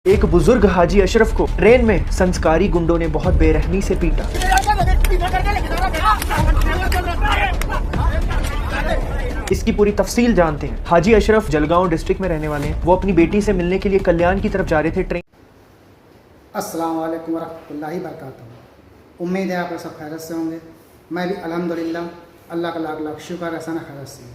एक बुजुर्ग हाजी अशरफ को ट्रेन में संस्कारी गुंडों ने बहुत बेरहमी से पीटा। इसकी पूरी तफसील जानते हैं। हाजी अशरफ जलगांव डिस्ट्रिक्ट में रहने वाले हैं। वो अपनी बेटी से मिलने के लिए कल्याण की तरफ जा रहे थे। ट्रेन अस्सलाम वालेकुम वरहमतुल्लाहि वबरकातुहू। उम्मीद है आप लोग सब खैरियत से होंगे। मैं भी अल्हम्दुलिल्लाह अल्लाह का लाख लाख शुक्र रहसान खैरियत से हूँ।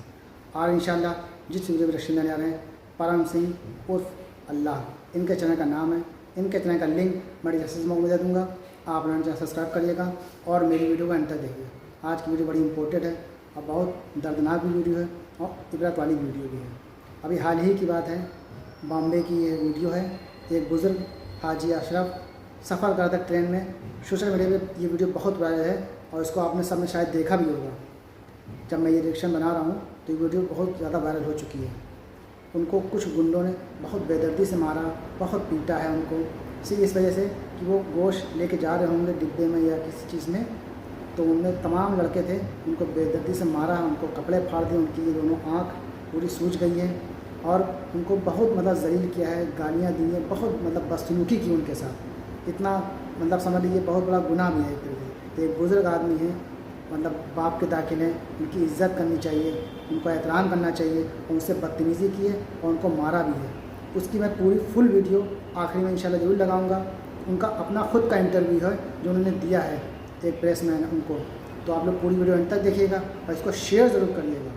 और इंशाअल्लाह जिस वीडियो में रशीद आ रहे हैं परम सिंह उर्फ अल्लाह, इनके चैनल का नाम है। इनके चैनल का लिंक मैं डिस्क्रिप्शन में दे दूँगा। आप लोग चैनल सब्सक्राइब करिएगा और मेरी वीडियो को एंड तक देखिएगा। आज की वीडियो बड़ी इंपॉर्टेंट है और बहुत दर्दनाक भी वीडियो है और इबरत वाली वीडियो भी है। अभी हाल ही की बात है, बॉम्बे की ये वीडियो है। एक बुज़ुर्ग हाजी अशरफ सफ़र कर रहा था ट्रेन में। सोशल मीडिया पे ये वीडियो बहुत वायरल है और इसको आपने सबने शायद देखा भी होगा। जब मैं ये रिएक्शन बना रहा हूँ तो ये वीडियो बहुत ज़्यादा वायरल हो चुकी है। उनको कुछ गुंडों ने बहुत बेदर्दी से मारा, बहुत पीटा है उनको, सिर्फ इस वजह से कि वो गोश्त लेके जा रहे होंगे डिब्बे में या किसी चीज़ में। तो उनमें तमाम लड़के थे, उनको बेदर्दी से मारा, उनको कपड़े फाड़ दिए, उनकी ये दोनों आँख पूरी सूज गई है और उनको बहुत ज़लील किया है, गालियाँ दी हैं, बहुत बदसलूकी की उनके साथ। इतना समझ लीजिए बहुत बड़ा गुनाह भी है। तो एक बुज़ुर्ग आदमी है, बाप के दाखिल हैं, उनकी इज़्ज़त करनी चाहिए, उनको एहतराम करना चाहिए। उनसे बदतमीज़ी की है और उनको मारा भी है। उसकी मैं पूरी फुल वीडियो आखिरी में इंशाल्लाह ज़रूर लगाऊंगा। उनका अपना ख़ुद का इंटरव्यू है जो उन्होंने दिया है एक प्रेस मैन उनको। तो आप लोग पूरी वीडियो अंत तक देखिएगा और इसको शेयर ज़रूर करिएगा।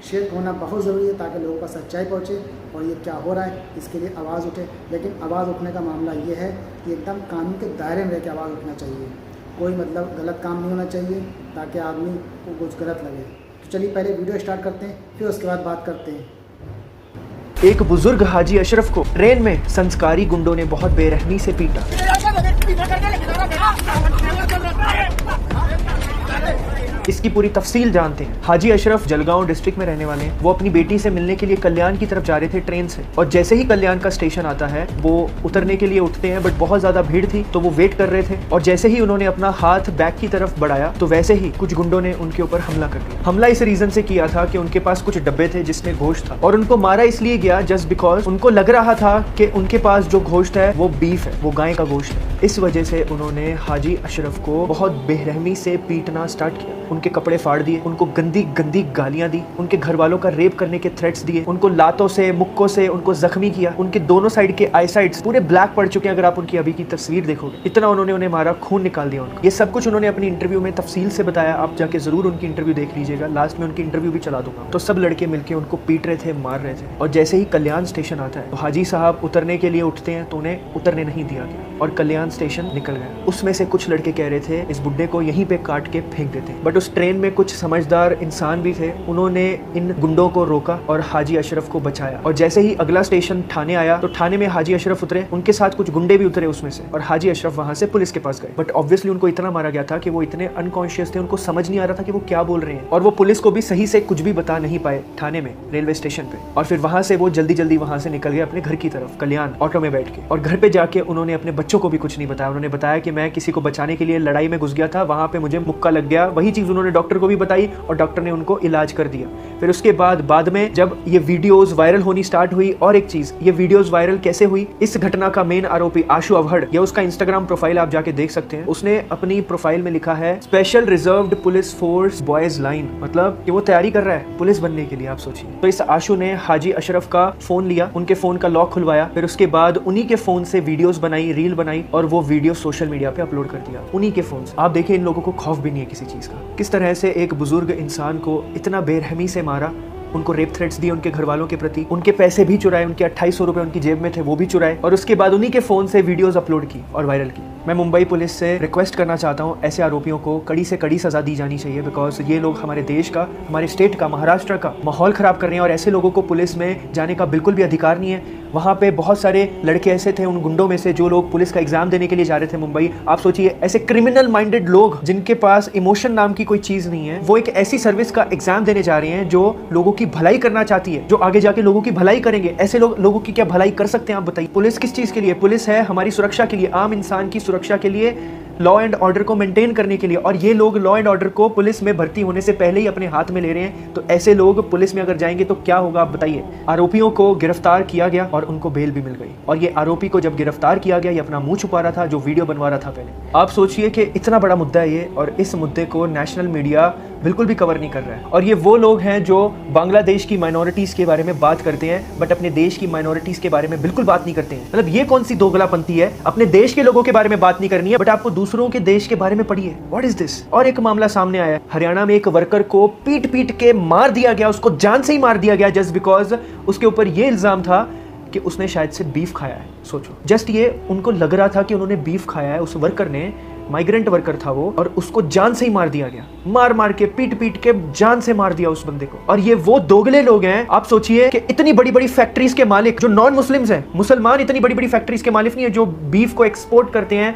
शेयर होना बहुत ज़रूरी है ताकि लोगों का सच्चाई पहुँचे और ये क्या हो रहा है इसके लिए आवाज़ उठे। लेकिन आवाज़ उठने का मामला ये है कि एकदम कानून के दायरे में रह के आवाज़ उठना चाहिए। कोई गलत काम नहीं होना चाहिए ताकि आदमी को कुछ गलत लगे। तो चलिए पहले वीडियो स्टार्ट करते हैं, फिर उसके बाद बात करते हैं। एक बुजुर्ग हाजी अशरफ को ट्रेन में संस्कारी गुंडों ने बहुत बेरहमी से पीटा। इसकी पूरी तफसील जानते हैं। हाजी अशरफ जलगांव डिस्ट्रिक्ट में रहने वाले हैं। वो अपनी बेटी से मिलने के लिए कल्याण की तरफ जा रहे थे ट्रेन से, और जैसे ही कल्याण का स्टेशन आता है वो उतरने के लिए उठते हैं, बट बहुत ज्यादा भीड़ थी तो वो वेट कर रहे थे। और जैसे ही उन्होंने अपना हाथ बैक की तरफ बढ़ाया तो वैसे ही कुछ गुंडों ने उनके ऊपर हमला कर दिया। हमला इस रीजन से किया था कि उनके पास कुछ डब्बे थे जिसमें गोश्त था, और उनको मारा इसलिए गया जस्ट बिकॉज उनको लग रहा था कि उनके पास जो गोश्त है वो बीफ है, वो गाय का गोश्त है। इस वजह से उन्होंने हाजी अशरफ को बहुत बेरहमी से पीटना स्टार्ट किया। उनके कपड़े फाड़ दिए, उनको गंदी गंदी गालियां दी, उनके घर वालों का रेप करने के थ्रेट्स दिए, उनको लातों से मुक्कों से उनको जख्मी किया। उनके दोनों साइड के आई साइड्स पूरे ब्लैक पड़ चुके हैं। अगर आप उनकी अभी की तस्वीर देखोगे, इतना उन्होंने उन्हें मारा, खून निकाल दिया उनका। ये सब कुछ उन्होंने अपनी इंटरव्यू में तफसील से बताया। आप जाके जरूर उनकी इंटरव्यू देख लीजिएगा, लास्ट में उनकी इंटरव्यू भी चला दूंगा। तो सब लड़के मिलकर उनको पीट रहे थे, मार रहे थे। और जैसे ही कल्याण स्टेशन आता है तो हाजी साहब उतरने के लिए उठते हैं तो उन्हें उतरने नहीं दिया गया और कल्याण स्टेशन निकल गए। उसमें से कुछ लड़के कह रहे थे इस बुड्ढे को यहीं पे काट के फेंक देते, बट उस ट्रेन में कुछ समझदार इंसान भी थे। उन्होंने इन गुंडों को रोका और हाजी अशरफ को बचाया। और जैसे ही अगला स्टेशन ठाणे आया तो ठाणे में हाजी अशरफ उतरे, उनके साथ कुछ गुंडे भी उतरे उसमें से, और हाजी अशरफ वहां से पुलिस के पास गए। बट ऑब्वियसली उनको इतना मारा गया था कि वो इतने अनकॉन्शियस थे, उनको समझ नहीं आ रहा था कि वो क्या बोल रहे हैं, और वो पुलिस को भी सही से कुछ भी बता नहीं पाए ठाणे में रेलवे स्टेशन पे। और फिर वहां से वो जल्दी जल्दी वहां से निकल गए अपने घर की तरफ, कल्याण, ऑटो में बैठ के। और घर पे जाके उन्होंने अपने बच्चों को भी कुछ नहीं बताया। उन्होंने बताया कि मैं किसी को बचाने के लिए लड़ाई में घुस गया था, वहां पे मुझे मुक्का लग गया। वही चीज उन्होंने डॉक्टर को भी बताई और डॉक्टर ने उनको इलाज कर दिया। फिर उसके बाद में जब ये वीडियोस वायरल होनी स्टार्ट हुई, और एक चीज, ये वीडियोस वायरल कैसे हुई, इस घटना का मेन आरोपी आशु अवहड़, ये उसका इंस्टाग्राम प्रोफाइल आप जाके देख सकते हैं। उसने अपनी प्रोफाइल में लिखा है special reserved police force boys line, मतलब कि वो तैयारी कर रहा है पुलिस बनने के लिए, आप सोचिए। तो इस आशु ने हाजी अशरफ का फोन लिया, उनके फोन का लॉक खुलवाया, फिर उसके बाद उन्हीं के फोन से वीडियोस बनाई, रील बनाई, और वो वीडियो सोशल मीडिया पे अपलोड कर दिया उन्हीं के फोन से। आप देखिए इन लोगों को खौफ भी नहीं है किसी चीज का। किस तरह से एक बुजुर्ग इंसान को इतना बेरहमी से मारा, उनको रेप थ्रेट्स दिए उनके घर वालों के प्रति, उनके पैसे भी चुराए, उनके 2800 रुपए उनकी जेब में थे वो भी चुराए, और उसके बाद उन्हीं के फोन से वीडियोस अपलोड की और वायरल की। मैं मुंबई पुलिस से रिक्वेस्ट करना चाहता हूँ, ऐसे आरोपियों को कड़ी से कड़ी सजा दी जानी चाहिए, बिकॉज ये लोग हमारे देश का, हमारे स्टेट का, महाराष्ट्र का माहौल खराब कर रहे हैं, और ऐसे लोगों को पुलिस में जाने का बिल्कुल भी अधिकार नहीं है। वहाँ पे बहुत सारे लड़के ऐसे थे उन गुंडों में से जो लोग पुलिस का एग्जाम देने के लिए जा रहे थे मुंबई। आप सोचिए, ऐसे क्रिमिनल माइंडेड लोग जिनके पास इमोशन नाम की कोई चीज नहीं है, वो एक ऐसी सर्विस का एग्जाम देने जा रहे हैं जो लोगों की भलाई करना चाहती है, जो आगे जाके लोगों की भलाई करेंगे। ऐसे लोगों की क्या भलाई कर सकते हैं आप बताइए? पुलिस किस चीज के लिए? पुलिस है हमारी सुरक्षा के लिए, आम इंसान की सुरक्षा के लिए लॉ एंड ऑर्डर को मेंटेन करने के लिए, और ये लोग लॉ एंड ऑर्डर को पुलिस में भर्ती होने से पहले ही अपने हाथ में ले रहे हैं। तो ऐसे लोग पुलिस में अगर जाएंगे तो क्या होगा आप बताइए। आरोपियों को गिरफ्तार किया गया और उनको बेल भी मिल गई, और ये आरोपी को जब गिरफ्तार किया गया ये अपना मुंह छुपा रहा था, जो वीडियो बनवा रहा था पहले। आप सोचिए कि इतना बड़ा मुद्दा है ये, और इस मुद्दे को नेशनल मीडिया बिल्कुल भी कवर नहीं कर रहा है। और ये वो लोग हैं जो बांग्लादेश की माइनॉरिटीज़ के बारे में बात करते हैं बट अपने देश की माइनॉरिटीज़ के बारे में बिल्कुल बात नहीं करते हैं। मतलब ये कौन सी दोगलापंथी है, अपने देश के लोगों के बारे में बात नहीं करनी है बट आपको दूसरों के देश के बारे में पड़ी है। What is this. और एक मामला सामने आया, हरियाणा में एक वर्कर को पीट पीट के मार दिया गया, उसको जान से ही मार दिया गया जस्ट बिकॉज उसके ऊपर ये इल्जाम था कि उसने शायद से बीफ खाया है। सोचो, जस्ट ये उनको लग रहा था कि उन्होंने बीफ खाया है, उस वर्कर ने, माइग्रेंट वर्कर था वो, और उसको जान से ही मार दिया गया। मार मार के, पीट पीट के जान से मार दिया उस बंदे को। और ये वो दोगले लोग हैं। आप सोचिए कि इतनी बड़ी बड़ी फैक्ट्रीज के मालिक जो नॉन मुस्लिम्स हैं, मुसलमान इतनी बड़ी बड़ी फैक्ट्रीज के मालिक नहीं है जो बीफ को एक्सपोर्ट करते हैं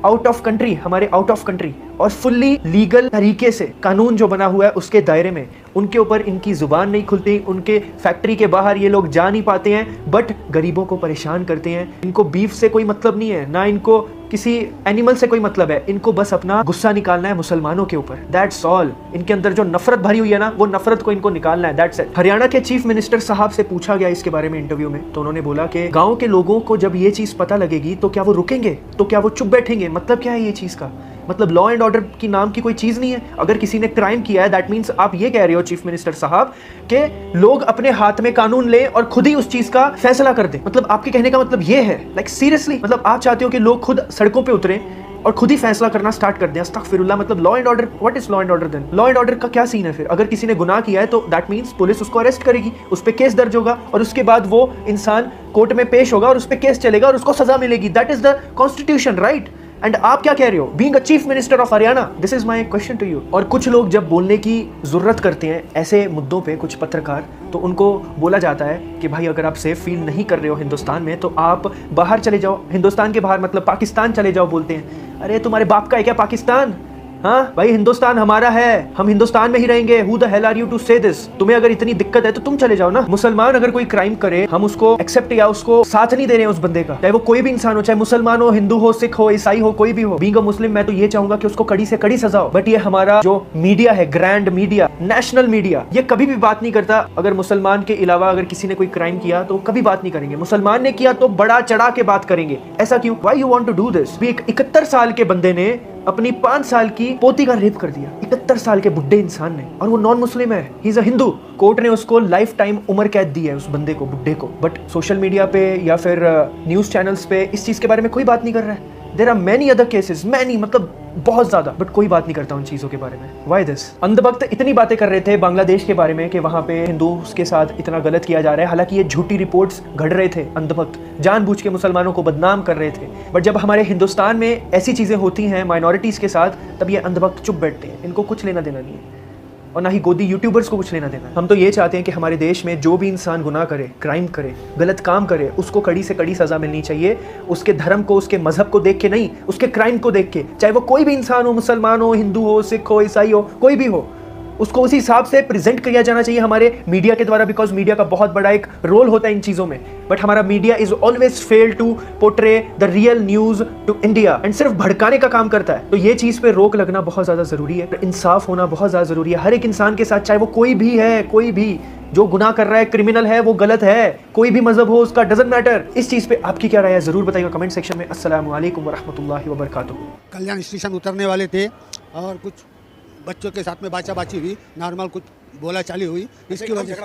आउट ऑफ कंट्री, हमारे आउट ऑफ कंट्री, और फुल्ली लीगल तरीके से कानून जो बना हुआ है उसके दायरे में, उनके ऊपर इनकी जुबान नहीं खुलती, उनके फैक्ट्री के बाहर ये लोग जा नहीं पाते हैं बट गरीबों को परेशान करते हैं। इनको बीफ से कोई मतलब नहीं है, ना इनको किसी एनिमल से कोई मतलब है, इनको बस अपना गुस्सा निकालना है मुसलमानों के ऊपर। That's all. इनके अंदर जो नफरत भरी हुई है ना, वो नफरत को इनको निकालना है। That's it. हरियाणा के चीफ मिनिस्टर साहब से पूछा गया इसके बारे में इंटरव्यू में, तो उन्होंने बोला कि गाँव के लोगों को जब ये चीज पता लगेगी तो क्या वो रुकेंगे, तो क्या वो चुप बैठेंगे। मतलब क्या है ये चीज का, मतलब लॉ एंड ऑर्डर की नाम की कोई चीज नहीं है। अगर किसी ने क्राइम किया है दैट मींस आप ये कह रहे हो चीफ मिनिस्टर साहब कि लोग अपने हाथ में कानून लें और खुद ही उस चीज का फैसला कर दें। मतलब आपके कहने का मतलब ये है, लाइक सीरियसली, मतलब आप चाहते हो कि लोग खुद सड़कों पे उतरें और खुद ही फैसला करना स्टार्ट कर दें। अस्तगफिरुल्लाह। मतलब law and order, what is law and order then? Law and order का क्या सीन है फिर? अगर किसी ने गुनाह किया है तो दैट मींस पुलिस उसको अरेस्ट करेगी, उस पर केस दर्ज होगा और उसके बाद वो इंसान कोर्ट में पेश होगा और उस पर केस चलेगा और उसको सजा मिलेगी। That is the constitution, right? And आप क्या कह रहे हो being a chief minister of Haryana? This is my question to you. और कुछ लोग जब बोलने की जरूरत करते हैं ऐसे मुद्दों पे, कुछ पत्रकार, तो उनको बोला जाता है कि भाई अगर आप सेफ फील नहीं कर रहे हो हिंदुस्तान में तो आप बाहर चले जाओ। हिंदुस्तान के बाहर मतलब पाकिस्तान चले जाओ बोलते हैं। अरे तुम्हारे बाप का है क्या पाकिस्तान? हाँ भाई, हिंदुस्तान हमारा है, हम हिंदुस्तान में ही रहेंगे। Who the hell are you to say this? तुम्हें अगर इतनी दिक्कत है तो तुम चले जाओ ना। मुसलमान अगर कोई क्राइम करे, हम उसको एक्सेप्ट या उसको साथ नहीं दे रहे हैं उस बंदे का, चाहे वो कोई भी इंसान हो, चाहे मुसलमान हो, हिंदू हो, सिख हो, ईसाई हो, कोई भी हो। बीइंग अ मुस्लिम मैं तो ये चाहूंगा कि उसको कड़ी से कड़ी सजा हो। बट ये हमारा जो मीडिया है, ग्रैंड मीडिया, नेशनल मीडिया, ये कभी भी बात नहीं करता। अगर मुसलमान के अलावा अगर किसी ने कोई क्राइम किया तो कभी बात नहीं करेंगे, मुसलमान ने किया तो बड़ा चढ़ा के बात करेंगे। ऐसा क्यों? Why you want to do this? भी एक 71 साल के बंदे ने अपनी 5 साल की पोती का रेप कर दिया, 71 साल के बुड्ढे इंसान ने, और वो नॉन मुस्लिम है, he is a Hindu. Court ने उसको लाइफ टाइम उम्र कैद दी है उस बंदे को, बुड्ढे को। बट सोशल मीडिया पे या फिर न्यूज चैनल्स पे इस चीज के बारे में कोई बात नहीं कर रहा है। There are many other cases, many मतलब बहुत ज्यादा, बट कोई बात नहीं करता उन चीजों के बारे में। Why this? अंधभक्त इतनी बातें कर रहे थे बांग्लादेश के बारे में कि वहां पे हिंदूज के साथ इतना गलत किया जा रहा है। हालांकि ये झूठी रिपोर्ट्स घड़ रहे थे, अंधभक्त जानबूझ के मुसलमानों को बदनाम कर रहे थे। बट जब हमारे हिंदुस्तान में ऐसी चीजें होती हैं माइनॉरिटीज के साथ, तब ये अंधभक्त चुप बैठते हैं। इनको कुछ लेना देना नहीं है और ना ही गोदी यूट्यूबर्स को कुछ लेना देना। हम तो ये चाहते हैं कि हमारे देश में जो भी इंसान गुनाह करे, क्राइम करे, गलत काम करे, उसको कड़ी से कड़ी सजा मिलनी चाहिए। उसके धर्म को, उसके मजहब को देख के नहीं, उसके क्राइम को देख के। चाहे वो कोई भी इंसान हो, मुसलमान हो, हिंदू हो, सिख हो, ईसाई हो, कोई भी हो, उसको उसी हिसाब से प्रेजेंट किया जाना चाहिए हमारे मीडिया के द्वारा, बिकॉज मीडिया का बहुत बड़ा एक रोल होता है इन चीजों में। बट हमारा media is always fail to portray the real news to India and सिर्फ भड़काने का काम करता है। तो ये चीज पे रोक लगना बहुत ज्यादा जरूरी है, इंसाफ होना बहुत ज्यादा जरूरी है हर एक इंसान के साथ, चाहे वो कोई भी है, कोई भी जो गुनाह कर रहा है, क्रिमिनल है, वो गलत है, कोई भी मजहब हो, उसका डजंट मैटर। इस चीज पे आपकी क्या राय है जरूर बताइएगा कमेंट सेक्शन में। अस्सलाम वालेकुम व रहमतुल्लाहि व बरकातुहू। कल्याण स्टेशन उतरने वाले थे और कुछ बच्चों के साथ में बाची हुई, नॉर्मल कुछ बोला चाली हुई, इसकी वजह से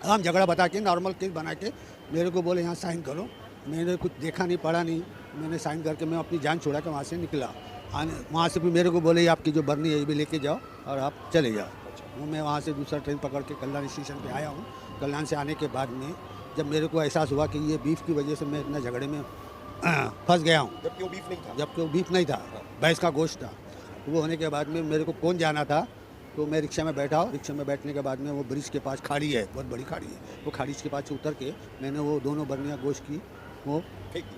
हम झगड़ा बता के नॉर्मल केस बना के मेरे को बोले यहाँ साइन करो। मैंने कुछ देखा नहीं, पढ़ा नहीं, मैंने साइन करके मैं अपनी जान छोड़ा के वहाँ से निकला। वहाँ से भी मेरे को बोले आपकी जो बरनी है ये भी लेके जाओ और आप चले जाओ। वो मैं वहाँ से दूसरा ट्रेन पकड़ के कल्याण स्टेशन पे आया हूँ। कल्याण से आने के बाद में जब मेरे को एहसास हुआ कि ये बीफ की वजह से मैं इतना झगड़े में फंस गया हूँ, जबकि वो बीफ नहीं था, भैंस का गोश्त था। वो होने के बाद में मेरे को कौन जाना था, तो मैं रिक्शा में बैठा। रिक्शा में बैठने के बाद में वो ब्रिज के पास खाड़ी है, बहुत बड़ी खाड़ी है, वो खाड़ी के पास से उतर के मैंने वो दोनों बर्नियाँ गोश्त की वो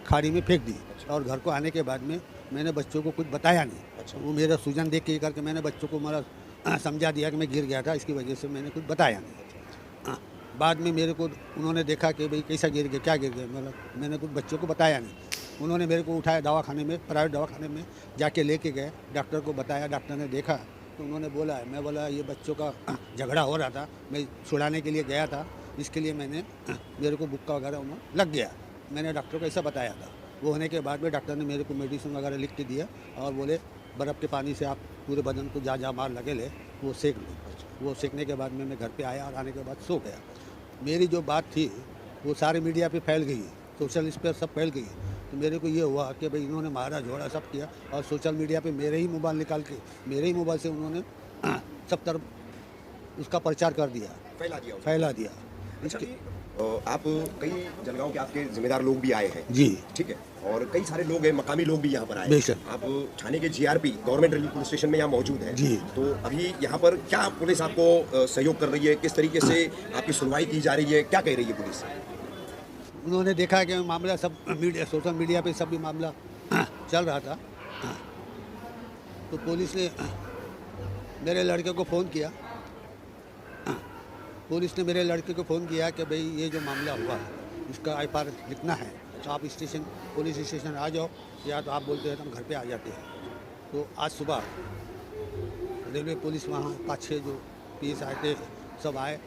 खाड़ी में फेंक दी। और घर को आने के बाद में मैंने बच्चों को कुछ बताया नहीं। वो मेरा सूजन देख के करके मैंने बच्चों को मेरा समझा दिया कि मैं गिर गया था, इसकी वजह से मैंने कुछ बताया नहीं। बाद में मेरे को उन्होंने देखा कि भाई कैसा गिर गया, क्या गिर गया, मैंने कुछ बच्चों को बताया नहीं। उन्होंने मेरे को उठाया दवाखाने में, प्राइवेट दवाखाने में जाके लेके गए, डॉक्टर को बताया, डॉक्टर ने देखा तो उन्होंने बोला है, मैं बोला ये बच्चों का झगड़ा हो रहा था, मैं छुड़ाने के लिए गया था, इसके लिए मेरे को बुक्का वगैरह उन्होंने लग गया, मैंने डॉक्टर को ऐसा बताया था। वो होने के बाद में डॉक्टर ने मेरे को मेडिसिन वगैरह लिख के दिया और बोले बर्फ़ के पानी से आप पूरे बदन को जहाँ मार लगे ले वो सेक लो। वो सेकने के बाद में मैं घर पे आया और आने के बाद सो गया। मेरी जो बात थी वो सारे मीडिया पे फैल गई, सोशल इस पर सब फैल गई। तो मेरे को ये हुआ कि भाई इन्होंने मारा झोड़ा सब किया और सोशल मीडिया पे मेरे ही मोबाइल निकाल के मेरे ही मोबाइल से उन्होंने सब तरफ उसका प्रचार कर दिया, फैला दिया। आप कई जलगांव के आपके जिम्मेदार लोग भी आए हैं जी, ठीक है, और कई सारे लोग हैं, मकामी लोग भी यहाँ पर आए बेशक। आप थाने के GRP government relief police station में यहाँ मौजूद हैं जी। तो अभी यहाँ पर क्या पुलिस आपको सहयोग कर रही है, किस तरीके से आपकी सुनवाई की जा रही है, क्या कह रही है पुलिस? उन्होंने देखा कि मामला सब मीडिया सोशल मीडिया पे सब भी मामला चल रहा था, तो पुलिस ने मेरे लड़के को फ़ोन किया, पुलिस ने मेरे लड़के को फ़ोन किया कि भाई ये जो मामला हुआ इसका IFR लिखना है तो आप पुलिस स्टेशन आ जाओ, या तो आप बोलते हैं तो हम घर पे आ जाते हैं। तो आज सुबह रेलवे पुलिस वहाँ 5-6 जो PS आए थे सब आए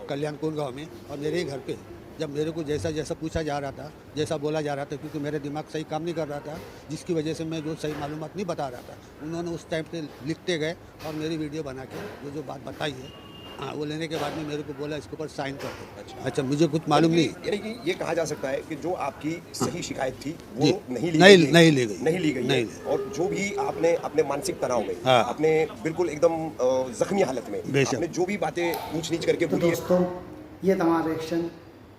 कल्याणपुर गाँव में, और मेरे ही घर पे जब मेरे को जैसा जैसा पूछा जा रहा था, जैसा बोला जा रहा था, क्योंकि मेरा दिमाग सही काम नहीं कर रहा था, जिसकी वजह से मैं जो सही मालूमात नहीं बता रहा था, उन्होंने उस टाइम पे लिखते गए और मेरी वीडियो बना के जो बात बताई है वो लेने के बाद में मेरे को बोला इसके ऊपर साइन कर दो। अच्छा, मुझे कुछ मालूम नहीं। यानी कि ये कहा जा सकता है कि जो आपकी सही शिकायत थी वो नहीं ली गई और जो भी आपने अपने मानसिक तनाव में अपने बिल्कुल एकदम जख्मी हालत में आपने जो भी बातें पूछ नीच करके तो दोस्तों ये तमाम रिएक्शन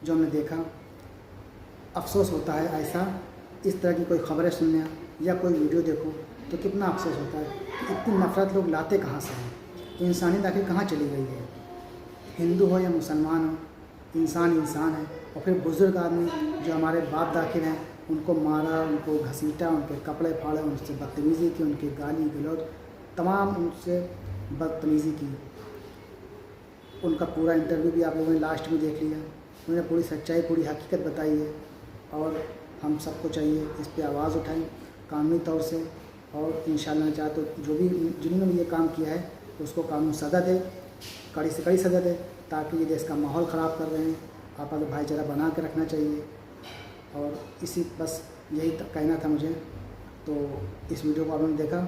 जो हमने देखा, अफसोस होता है ऐसा इस तरह की कोई खबरें सुनने या कोई वीडियो देखो तो कितना अफसोस होता है कि इतनी नफरत लोग लाते कहाँ से हैं, इंसानियत आखिर कहाँ चली गई है। हिंदू हो या मुसलमान हो, इंसान इंसान है। और फिर बुज़ुर्ग आदमी जो हमारे बाप दाखिल हैं उनको मारा, उनको घसीटा, उनके कपड़े फाड़े, उनसे बदतमीज़ी की, उनके गाली गलौज तमाम उनसे बदतमीज़ी की। उनका पूरा इंटरव्यू भी आप लोगों ने लास्ट में देख लिया, उन्होंने पूरी सच्चाई पूरी हकीकत बताई है। और हम सबको चाहिए इस पर आवाज़ उठाएं कानूनी तौर से, और इंशाअल्लाह चाहे तो जो भी जिन्होंने भी ये काम किया है उसको कानून सज़ा दे, कड़ी से कड़ी सज़ा दे, ताकि ये देश का माहौल ख़राब कर रहे हैं। आपस में भाईचारा बना के रखना चाहिए। और इसी बस यही कहना था मुझे। तो इस वीडियो को आपने देखा,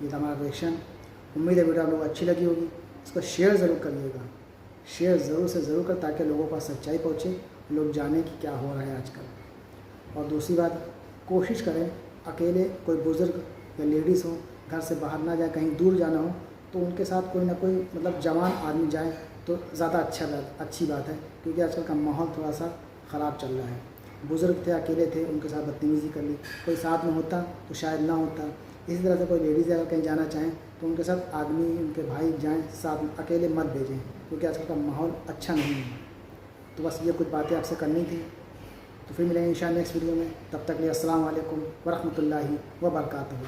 ये था हमारा रिएक्शन। उम्मीद है वीडियो आप लोगों को अच्छी लगी होगी। इसको शेयर ज़रूर करिएगा, शेयर ज़रूर से ज़रूर कर, ताकि लोगों को सच्चाई पहुँचे, लोग जाने कि क्या हो रहा है आजकल। और दूसरी बात, कोशिश करें अकेले कोई बुज़ुर्ग या लेडीज़ हो, घर से बाहर ना जाए, कहीं दूर जाना हो तो उनके साथ कोई ना कोई मतलब जवान आदमी जाए तो ज़्यादा अच्छी बात है, क्योंकि आजकल का माहौल थोड़ा सा ख़राब चल रहा है। बुज़ुर्ग थे, अकेले थे, उनके साथ बदतमीज़ी कर ली, कोई साथ में होता तो शायद ना होता। इसी तरह से कोई लेडीज़ अगर कहीं जाना चाहें तो उनके साथ आदमी, उनके भाई जाएँ साथ में, अकेले मत भेजें, क्योंकि आजकल का माहौल अच्छा नहीं है। तो बस ये कुछ बातें आपसे करनी थी। तो फिर मिलेंगे इंशाअल्लाह नेक्स्ट वीडियो में। तब तक के लिए अस्सलाम वालेकुम व रहमतुल्लाहि व बरकातहू।